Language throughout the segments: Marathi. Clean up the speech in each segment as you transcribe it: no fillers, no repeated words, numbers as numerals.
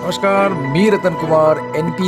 नमस्कार, मी रतन कुमार NP।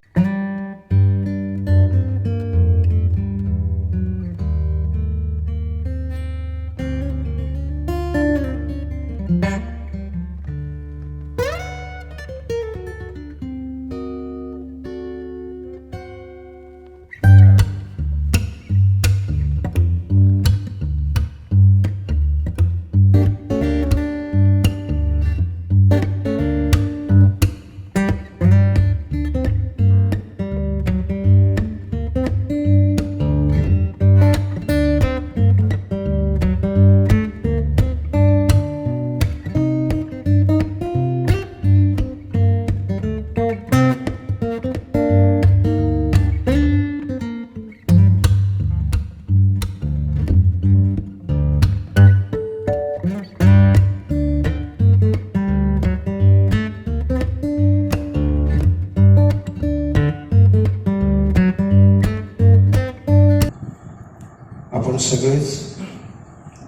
आपण सगळेच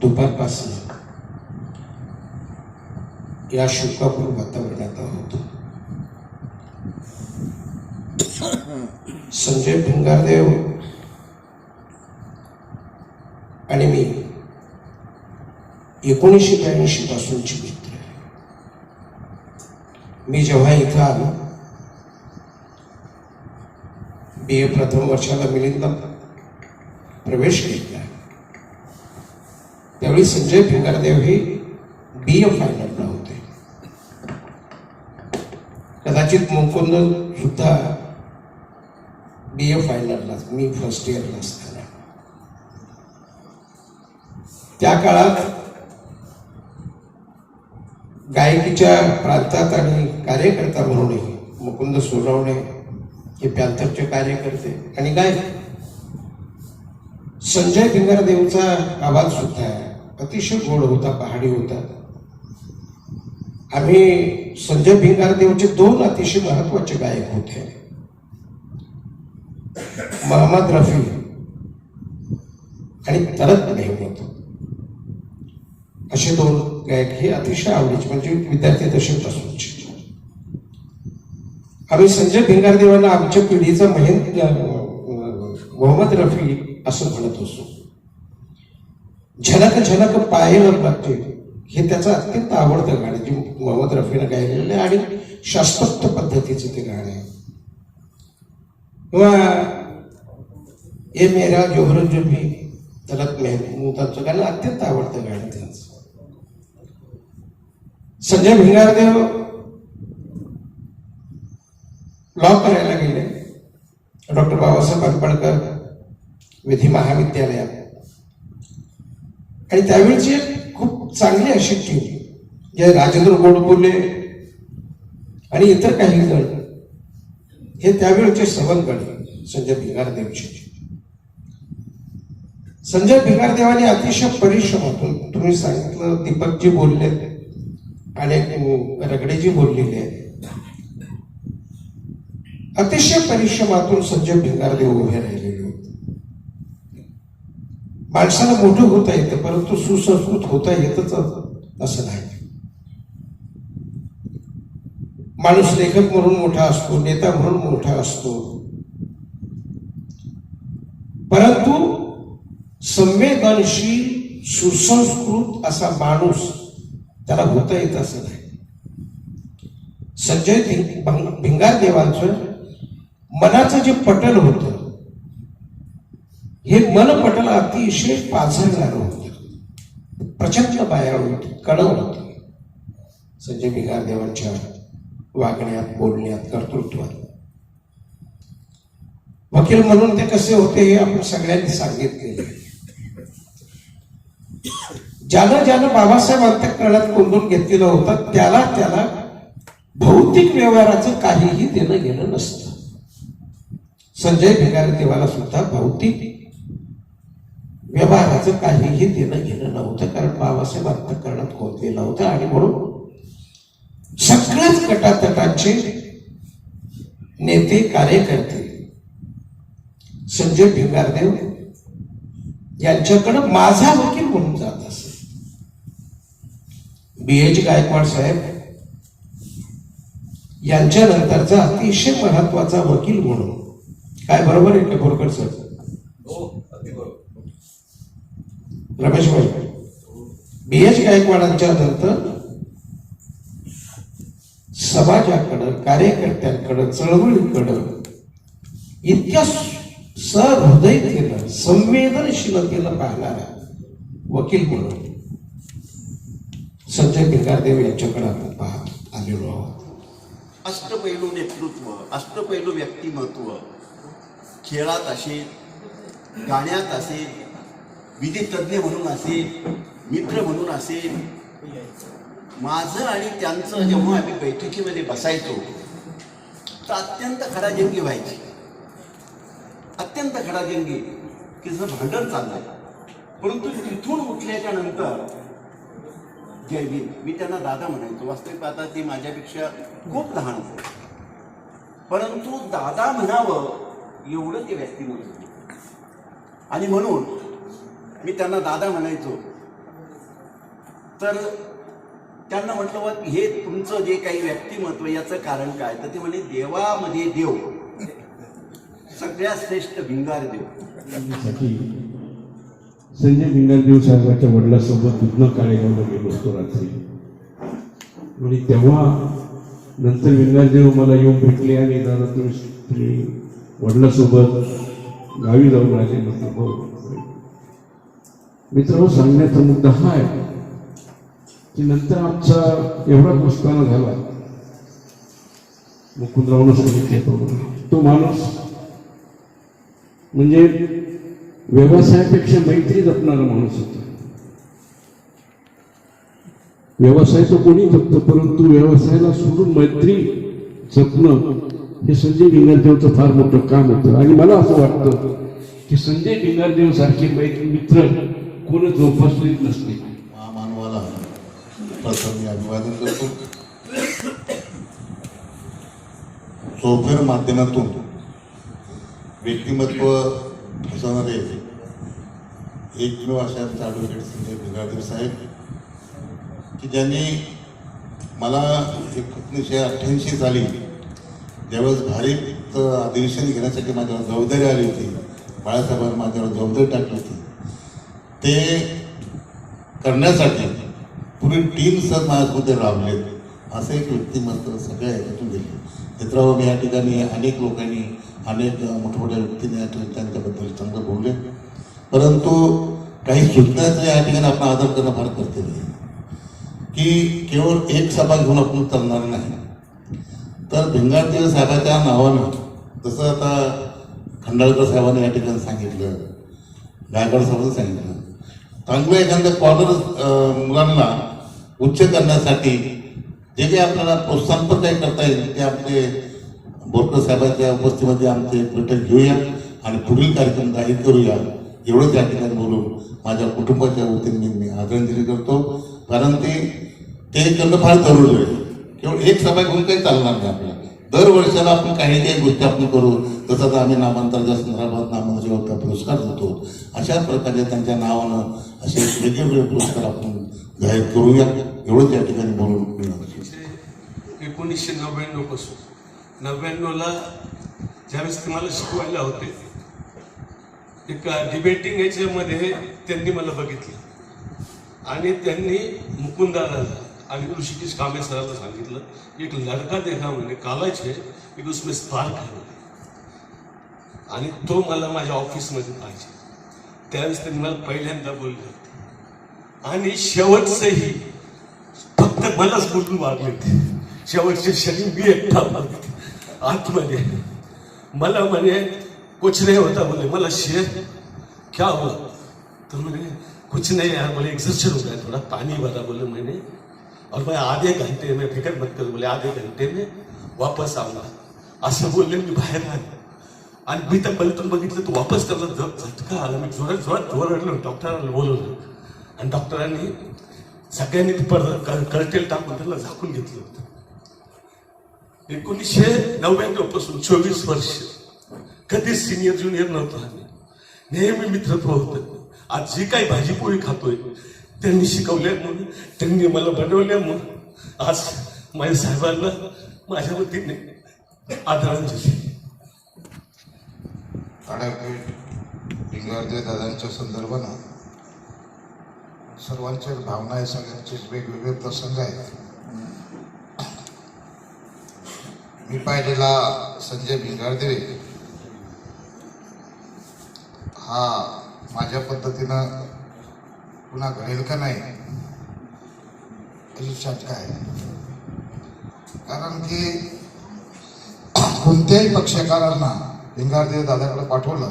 दुपारपासून या शोकाकुल वातावरणात आहोत। संजय भिंगारदेव आणि मी 1982 पासूनची मित्र आहे। मी जेव्हा इथं आलो BA प्रथम वर्षाला मिलिंद प्रवेश केला त्यावेळी संजय भिंगारदेव हे BA फायनलला होते। कदाचित मुकुंद सुद्धा BA फायनलला, मी फर्स्ट इयरला असताना। त्या काळात गायकीच्या प्रांतात आणि कार्यकर्ता म्हणूनही मुकुंद सोनवणे हे पॅन्थरचे कार्यकर्ते आणि गायक। संजय भिंगारदेवचा आवाज सुद्धा अतिशय गोड होता, पहाडी होता। आम्ही संजय भिंगारदेवचे 2 अतिशय महत्वाचे गायक होते, मोहम्मद रफी आणि तलत मेहमूद, असे 2 गायक हे अतिशय आवडीचे, म्हणजे विद्यार्थी दशेपासूनचे। आम्ही संजय भिंगारदेवांना आमच्या पिढीचा मोहम्मद रफी असं म्हणत असतो। झलक झलक पायल लागते हे त्याचं अत्यंत आवडतं गाणं, जे मोहम्मद रफीनं गायलेलं आहे आणि शास्त्रोक्त पद्धतीचं ते गाणं आहे। किंवा ए मेरा जोहर जुबी तलत मेहमूदाचं गाणं अत्यंत आवडतं गाणं त्यांचं। संजय भिंगारदेव लॉ करायला गेले डॉक्टर बाबासाहेब आंबेडकर विधी महाविद्यालयात, आणि त्यावेळची खूप चांगली अशी टीम, जे राजेंद्र गोडबोले आणि इतर काही जण हे त्यावेळचे सवंगड संजय भिंगारदेवचे। संजय भिंगारदेवाने अतिशय परिश्रमातून, तुम्ही सांगितलं दीपकजी बोलले आणि रगडेजी बोललेले आहेत, अतिशय परिश्रमातून संजय भिंगारदेव उभे राहिलेले होते। माणसाला मोठं होता येतं, परंतु सुसंस्कृत होता येतच असं नाही। माणूस लेखक म्हणून मोठा असतो, नेता म्हणून मोठा असतो, परंतु संवेदनशील सुसंस्कृत असा माणूस त्याला होता येत असं नाही। संजय भिंगारदेवांचं मनाचं जे पटल होतं हे मनपटल अतिशय पाझरणारं होतं, प्रचंड बायाळ होती, कडव होती संजय भिंगारदेवांच्या वागण्यात, बोलण्यात, कर्तृत्वात। वकील म्हणून ते कसे होते हे आपण सगळ्यांनी सांगितलेले। ज्यानं बाबासाहेब अंतःकरणात कोंडून घेतलेलं होतं त्याला भौतिक व्यवहाराचं काहीही देणं घेणं नसतं। संजय भिंगारदेवाला सुद्धा भौतिक व्यवहाराचं काहीही देणं घेणं नव्हतं, कारण बाबासाहेब अंतःकरणात कोंडलेलं होतं। आणि म्हणून सगळ्याच गटातटांचे नेते, कार्यकर्ते संजय भिंगारदेव यांच्याकडे माझा वकील म्हणून जात असे। BH गायकवाड साहेब यांच्यानंतरचा अतिशय महत्वाचा वकील म्हणून, काय बरोबर आहे का बोरकर सर? रमेश भाई, BH गायकवाडांच्या नंतर समाजाकडं, कार्यकर्त्यांकडं, चळवळीकडं इतक्या सहृदयतेनं, संवेदनशीलतेनं पाहणारा वकील म्हणून संजय भिंगारदेव यांच्याकडे आपण पाहत आलेलो आहोत. अष्टपैलू नेतृत्व, अष्टपैलू व्यक्तिमत्व, खेळात असेल, गाण्यात असेल, विधितज्ञ म्हणून असेल, मित्र म्हणून असेल. माझं आणि त्यांचं जेव्हा आम्ही बैठकीमध्ये बसायचो तर अत्यंत खडाजंगी व्हायची, अत्यंत खडाजंगी की जसं भांडण चाललंय. परंतु तिथून उठल्याच्या नंतर जयवीर, मी त्यांना दादा म्हणायचो. वास्तविक पाहता ते माझ्यापेक्षा खूप लहान होते, परंतु दादा म्हणावं एवढं ते व्यक्तिमत्व. आणि म्हणून मी त्यांना दादा म्हणायचो. तर त्यांना म्हटलं, हे तुमचं जे काही व्यक्तिमत्व याचं कारण काय? तर ते म्हणे, देवामध्ये देव, सगळ्यात श्रेष्ठ भिंगारदेव. संजय भिंगारदेव साहेबांच्या वडिलांसोबत दुधना काळेगावला गेलो होतो रात्री. आणि तेव्हा नंतर भिंगारदेव मला येऊन भेटले आणि दादा तुम्ही वडिलांसोबत गावी जाऊन राहिले. मित्र, सांगण्याचा मुद्दा हा आहे की नंतर आमचा एवढा पुष्पाना झाला. मुकुंदरावनं सांगितलं, तो माणूस म्हणजे व्यवसायापेक्षा मैत्री जपणारा माणूस होता. व्यवसाय तो कोणी जपतं, परंतु व्यवसायाला सोडून मैत्री जपणं हे संजय भिंगारदेवचं फार मोठं काम होतं. आणि मला असं वाटतं की संजय भिंगारदेव सारखे मित्र कोण जोपासलेच नसते. महामानवाला प्रथम मी अभिवादन करतो. चौफेर माध्यमातून व्यक्तिमत्व फसवणारे एकमेव अशा ॲडव्होकेट संजय भिंगारदेव साहेब, की ज्यांनी मला 1988 साली ज्यावेळेस भारीत अधिवेशन घेण्यासाठी माझ्यावर जबाबदारी आली होती, बाळासाहेबांनी माझ्यावर जबाबदारी टाकली होती, ते करण्यासाठी पुढील टीम सर माझ्यामध्ये राबलेत. असं एक व्यक्तिमत्व सगळ्या ह्याच्यातून दिले. मित्रांनो, मी या ठिकाणी अनेक लोकांनी, अनेक मोठमोठ्या व्यक्तींनी या ठिकाणी त्यांच्याबद्दल चांगलं बोलले, परंतु काही सूचनांचा या ठिकाणी आपण आदर करणं फार कर्तव्य आहे. की केवळ एक सभा घेऊन आपण चालणार नाही. तर भिंगारदेव साहेबाच्या नावानं, जसं आता खंडाळकर साहेबांनी या ठिकाणी सांगितलं, गायकवाड साहेबांनी सांगितलं, चांगलं एखाद्या कॉलर मुलांना उच्च करण्यासाठी जे काही आपल्याला प्रोत्साहन पण काही करता येईल ते आपले बोरकर साहेबांच्या उपस्थितीमध्ये आमचे एक बैठक घेऊया आणि पुढील कार्यक्रम जाहीर करूया. एवढंच या ठिकाणी बोलून माझ्या कुटुंबाच्या वतीने मी आदरांजली करतो. कारण ते करणं फार जरुरी आहे. केवळ एक सभा घेऊन काही चालणार नाही आपल्याला. दरवर्षाला आपण काही गोष्टी आपण करू. जसं आता आम्ही नामांतराच्या संदर्भात नामंजूर पुरस्कार देतो, अशा प्रकारे त्यांच्या नावानं असे वेगवेगळे पुरस्कार आपण जाहीर करूया. एवढंच या ठिकाणी बोलून 1999 पासून 99ला ज्यावेळेस ते मला शिकवायला होते, एक डिबेटिंग याच्यामध्ये त्यांनी मला बघितलं आणि त्यांनी मुकुंदाला आणि ऋषिकेश कांबळे सरांना सांगितलं, एक लडका देखा म्हणे कालाच है, एक उसमें स्पार्क है. आणि तो मला माझ्या ऑफिसमध्ये पाहिजे. त्यावेळेस त्यांनी मला पहिल्यांदा बोलले होते आणि शेवटचंही फक्त मलाच बोलून वागले होते. शेवटचे शनी मी एकटा आतमध्ये. मला म्हणे कुछ नहीं होता, बोले मला शेर क्या हुआ? तो मैंने कुछ नहीं यार, बोले एक्सरसाइज हो गया, थोड़ा पानी भरा, बोले मैंने, और मैं आधे घंटे में, फिक्र मत कर, बोले आधे घंटे में वापस आऊंगा. असं बोलले. मी बाहेर आलो आणि मी तर पलटून बघितलं तर वापस त्याला झटका आला. मी जोरात ओरडलो, डॉक्टरांना बोलवलं आणि डॉक्टरांनी सगळ्यांनी कर्टेल टाकून त्याला झाकून घेतलं होतं. 1999 पासून 24 वर्ष कधीच सिनियर ज्युनियर नव्हतो आम्ही. नेहमी मित्रत्व होतं. आज जी काही भाजीपोळी खातोय त्यांनी शिकवल्यामुळे, त्यांनी मला बनवल्यामुळे आज माझ्या साहेबांना माझ्या वतीने आदरांजली. ॲडव्होकेट भिंगारदेव दादांच्या संदर्भानं सर्वांच्या भावना आहे, सगळ्यांचे वेगवेगळे प्रसंग आहेत. मी पाहिलेला संजय भिंगारदेव हा माझ्या पद्धतीनं पुन्हा घडेल का नाही याची शंका आहे. कारण की कोणत्याही पक्षकारांना भिंगारदेव दादाकडे पाठवलं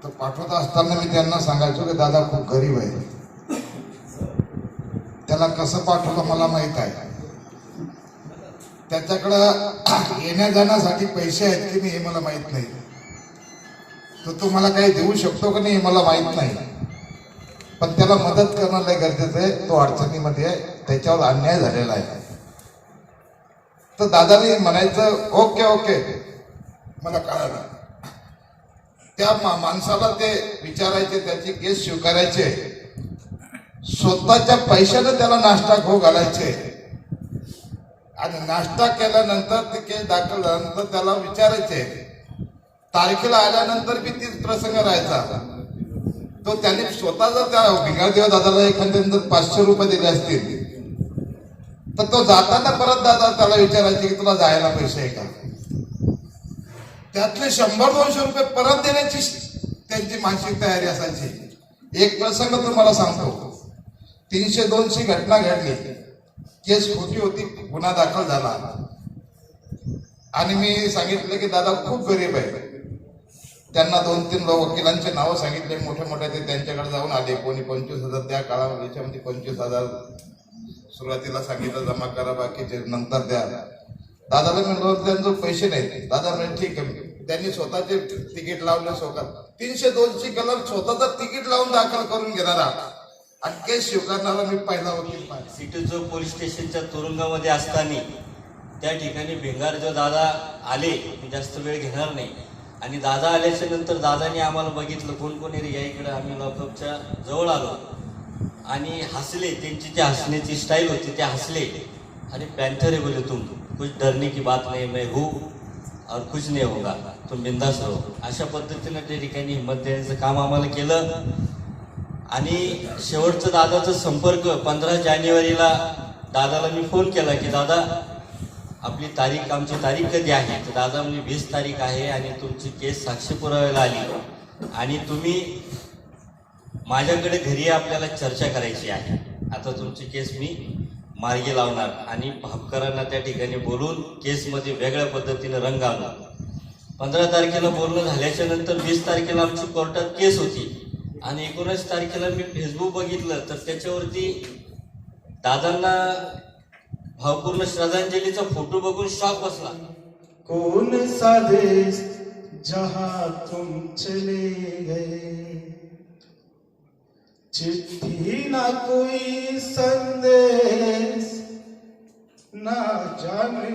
तर पाठवत असताना मी त्यांना सांगायचो की दादा खूप गरीब आहे, त्याला कसं पाठवलं मला माहित आहे, त्याच्याकडं येण्या जाण्यासाठी पैसे आहेत की नाही हे मला माहित नाही, तर तो मला काही देऊ शकतो की नाही हे मला माहित नाही, पण त्याला मदत करणं लय गरजेचं आहे. तो अडचणीमध्ये आहे, त्याच्यावर अन्याय झालेला आहे. तर दादाने म्हणायचं ओके ओके मला कळालं. त्या माणसाला ते विचारायचे, त्याची केस स्वीकारायचे, स्वतःच्या पैशाने त्याला नाश्ता खाऊ घालायचे आणि नाश्ता केल्यानंतर ते केस दाखल झाल्यानंतर त्याला विचारायचे. तारखेला आल्यानंतर बी तीच प्रसंग राहायचा. तो त्याने स्वतः जर त्या भिंगारदेव दादाला एखाद्याने जर 500 रुपये दिले असतील तर तो जाताना परत दादा त्याला विचारायचे की तुला जायला पैसे आहे का, त्यातले 100-200 रुपये परत देण्याची त्यांची मानसिक तयारी असायची. एक प्रसंग तुम्हाला सांगतो. 302ची घटना घडली, केस खोटी होती, गुन्हा दाखल झाला आणि मी सांगितलं की दादा खूप गरीब आहे. त्यांना 2-3 वकिलांचे नावं सांगितले, मोठे मोठे. ते त्यांच्याकडे जाऊन आले. कोणी 25,000 त्या काळामध्ये, याच्यामध्ये 25,000 सुरुवातीला सांगितलं जमा करा, बाकीचे नंतर द्या. दादाला म्हणलं त्यांचं पैसे नाही. दादा म्हणजे ठीक आहे. त्यांनी स्वतःचे तिकीट लावले. स्वतः 302ची कलम स्वतःच तिकीट लावून दाखल करून घेणारा आणि केस स्वीकारणारा मी पहिला वकील पाहिला. सिटी चौक पोलीस स्टेशनच्या तुरुंगामध्ये असताना त्या ठिकाणी भिंगारदेव दादा आले. मी जास्त वेळ घेणार नाही. आणि दादा आल्याच्या नंतर दादाने आम्हाला बघितलं, कोण कोण रे या इकडे. आम्ही लॉकअपच्या जवळ आलो आणि हसले. त्यांची जी हसण्याची स्टाईल होती ते हसले आणि पॅन्थर है बोले, तुम कुछ डरने की बात नहीं, मैं हूँ और कुछ नहीं होगा, तुम बिंदास रहो. अशा पद्धतीनं त्या ठिकाणी हिंमत देण्याचं काम आम्हाला केलं. आणि शेवटचं दादाचा संपर्क 15 जानेवारीला दादाला मी फोन केला की दादा आपली तारीख, आमची तारीख कधी आहे. तर दादा म्हणजे 20 तारीख आहे आणि तुमची केस साक्षी पुराव्याला आली आणि तुम्ही माझ्याकडे घरी आपल्याला चर्चा करायची आहे. आता तुमची केस मी मार्गी लावणार आणि भापकरांना त्या ठिकाणी बोलून केसमध्ये वेगळ्या पद्धतीने रंग आणला. 15 तारखेला बोलणं झाल्याच्या नंतर 20 तारखेला आमची कोर्टात केस होती आणि 19 तारखेला मी फेसबुक बघितलं तर त्याच्यावरती दादांना भावपूर्ण श्रद्धांजलीचा फोटो बघून शॉक बसला. कौन सा देश जहां तुम चले गए, चिट्ठी ना कोई संदेश, ना जाने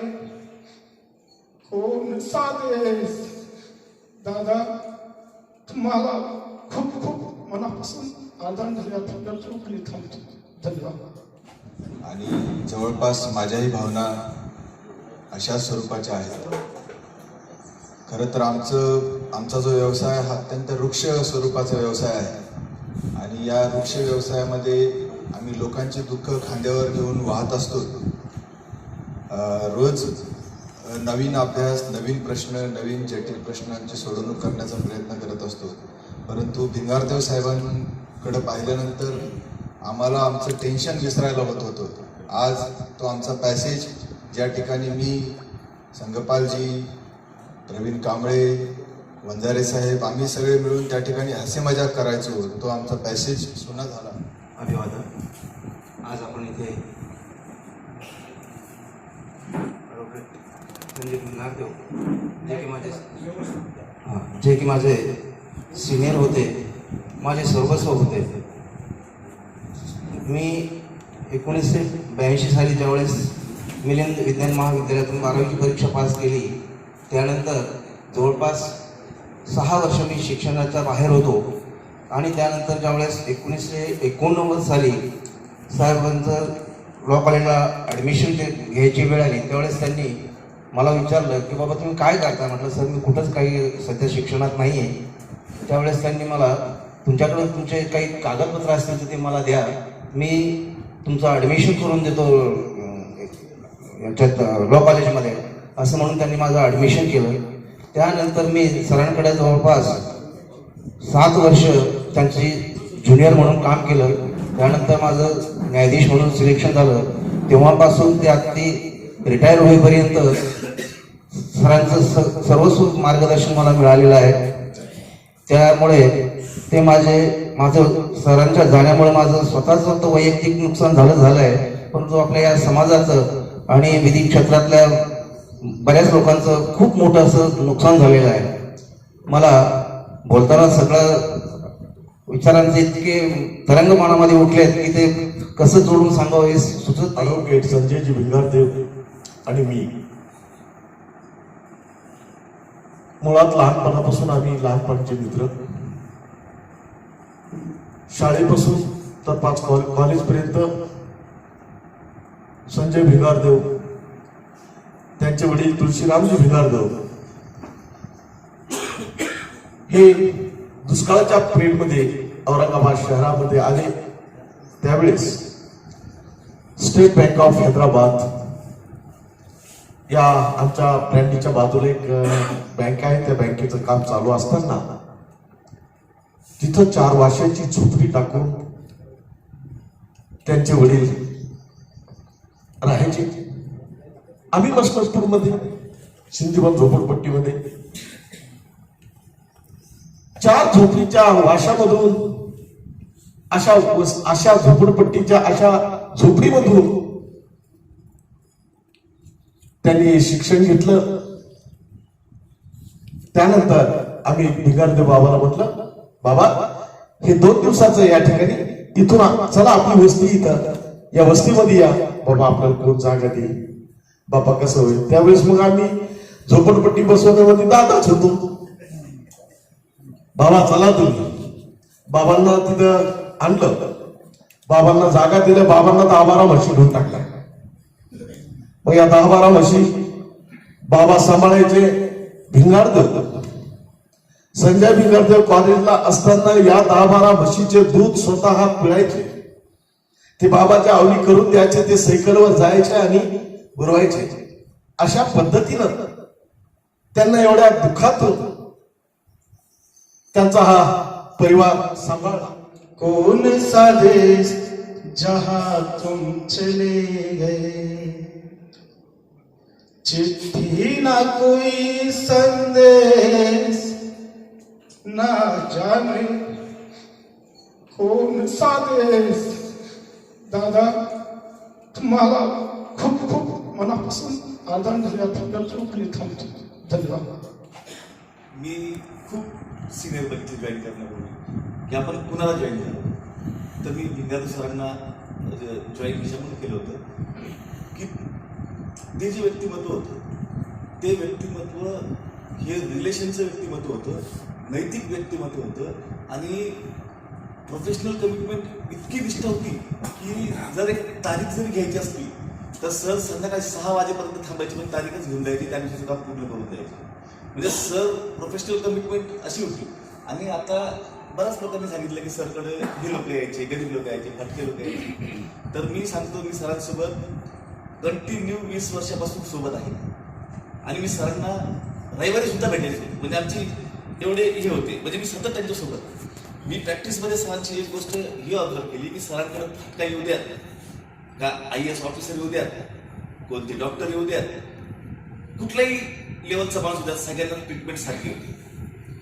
कौन सा देश. दादा तुम्हाला खूप खूप मनापासून आदरांजली थांबतो. धन्यवाद. आणि जवळपास माझ्याही भावना अशा स्वरूपाच्या आहेत. खरं तर आमचा जो व्यवसाय हा अत्यंत वृक्ष स्वरूपाचा व्यवसाय आहे आणि या वृक्ष व्यवसायामध्ये आम्ही लोकांचे दुःख खांद्यावर घेऊन वाहत असतो. रोज नवीन अभ्यास, नवीन प्रश्न, नवीन जटिल प्रश्नांची सोडवणूक करण्याचा प्रयत्न करत असतो. परंतु भिंगारदेव साहेबांकडे पाहिल्यानंतर आम्हाला आमचं टेन्शन विसरायला होत होतं. आज तो आमचा पॅसेज ज्या ठिकाणी मी, संगपालजी, प्रवीण कांबळे, वंजारे साहेब आम्ही सगळे मिळून त्या ठिकाणी हसी मजाक करायचो, तो आमचा पॅसेज सुना झाला. अभिवादन. आज आपण इथे संजय भिंगारदेव जे की माझे सिनियर होते, माझे सर्वस्व होते. मी 1982 साली ज्यावेळेस मिलिंद विज्ञान महाविद्यालयातून 12वीची परीक्षा पास केली, त्यानंतर जवळपास 6 वर्ष मी शिक्षणाच्या बाहेर होतो. आणि त्यानंतर ज्यावेळेस 1989 साली साहेबांचं लॉ कॉलेजला ॲडमिशन घ्यायची वेळ आली त्यावेळेस त्यांनी मला विचारलं की बाबा तुम्ही काय करता. म्हटलं सर मी कुठंच काही सध्या शिक्षणात नाही आहे. त्यावेळेस त्यांनी मला तुमच्याकडे तुमचे काही कागदपत्र असतील तर ते मला द्या, मी तुमचं ॲडमिशन करून देतो याच्यात लॉ कॉलेजमध्ये, असं म्हणून त्यांनी माझं ॲडमिशन केलं. त्यानंतर मी सरांकडे जवळपास 7 वर्ष त्यांची ज्युनियर म्हणून काम केलं. त्यानंतर माझं न्यायाधीश म्हणून सिलेक्शन झालं. तेव्हापासून ते अगदी रिटायर होईपर्यंत सरांचं सर्वस्व मार्गदर्शन मला मिळालेलं आहे. त्यामुळे ते माझं सरांच्या जाण्यामुळे माझं स्वतःचं तर वैयक्तिक नुकसान झालं आहे, परंतु आपल्या या समाजाचं आणि विधी क्षेत्रातल्या बऱ्याच लोकांचं खूप मोठं असं नुकसान झालेलं आहे. मला बोलताना सगळं विचारांचे इतके तरंग मनामध्ये उठले आहेत की ते कसं जोडून सांगावं हे सुचत नाही. ॲडव्होकेट संजयजी भिंगारदेव आणि मी मुळात लहानपणापासून आम्ही लहानपणचे मित्र. शाळेपासून तर 5 कॉलेजपर्यंत संजय भिंगारदेव, त्यांचे वडील तुळशीरामजी भिंगारदेव हे दुष्काळाच्या पिरियडमध्ये औरंगाबाद शहरामध्ये आले. त्यावेळेस स्टेट बँक ऑफ हैदराबाद या आमच्या ब्रँडीच्या बाजूला एक बँक आहे, त्या बँकेचं काम चालू असताना तिथं 4 वाशाची झोपडी टाकून त्यांचे वडील राहायचे. आम्ही मसनपूरमध्ये सिंधीवन झोपडपट्टीमध्ये 4 झोपडीच्या वाशामधून अशा झोपडपट्टीच्या अशा झोपडीमधून त्यांनी शिक्षण घेतलं. त्यानंतर आम्ही भिंगारदेव बाबाला म्हटलं, बाबा हे 2 दिवसाचं या ठिकाणी, इथून चला आपली वस्ती इथं, या वस्तीमध्ये या. बाबा आपल्याला कोण जागा दे, बाबा कसं होईल. त्यावेळेस मग आम्ही झोपडपट्टी बसवण्यामध्ये दादाच होतो. बाबा चला तुम्ही. बाबांना तिथं आणलं, बाबांना जागा दिल्या. बाबांना 10-12 म्हशी घेऊन टाकल्या. मग या 10-12 म्हशी बाबा सांभाळायचे. भिंगारदेव, संजय भिंगारदेव कॉलेजला असताना या 10-12 म्हशीचे दूध स्वतः पिळायचे. ते बाबाच्या आवडी करून द्यायचे. ते सायकलवर जायचे आणि बुरवायचे. अशा पद्धतीनं त्यांना एवढ्या दुःखातून त्यांचा हा परिवार सांभाळला. कौन सा देश जहां तुम चले गए, चिट्ठी ना कोई संदेश, ना जाने कौन सा देश. दादा तुम्हाला खूप खूप मनापासून आदरांजली थांबतो. धन्यवाद. मी खूप सिनियर बघितली जॉईन करण्यापूर्वी की आपण कुणाला जॉईन झालं, तर मी भिंगारदेव सरांना जॉईन कशामुळे केलं होतं की ते जे व्यक्तिमत्व होतं ते व्यक्तिमत्व हे रिलेशनचं व्यक्तिमत्व होतं, नैतिक व्यक्तिमत्व होतं आणि प्रोफेशनल कमिटमेंट इतकी निष्ठा होती की जर एक तारीख जरी घ्यायची असली तर सर संध्याकाळी 6 वाजेपर्यंत थांबायची, पण तारीखच घेऊन द्यायची, त्या दिवशी सुद्धा पूर्ण करून द्यायची. म्हणजे सर प्रोफेशनल कमिटमेंट अशी होती. आणि आता बऱ्याच लोकांनी सांगितलं की सरकडे हे लोक यायचे, गरीब लोक यायचे, फटके लोक यायचे. तर मी सांगतो, मी सरांसोबत कंटिन्यू 20 वर्षापासून सोबत आहे. आणि मी सरांना रविवारी सुद्धा भेटायचो. म्हणजे आमची एवढे हे होते, म्हणजे मी सतत त्यांच्यासोबत. मी प्रॅक्टिसमध्ये सरांची एक गोष्ट ही ऑब्झर्व केली की सरांकडे फटका येऊ द्यात का IAS ऑफिसर येऊ द्यात, कोणते डॉक्टर येऊ द्यात, कुठलाही लेवलचा माणूस द्या, सगळ्यांना ट्रीटमेंट सारखी होती.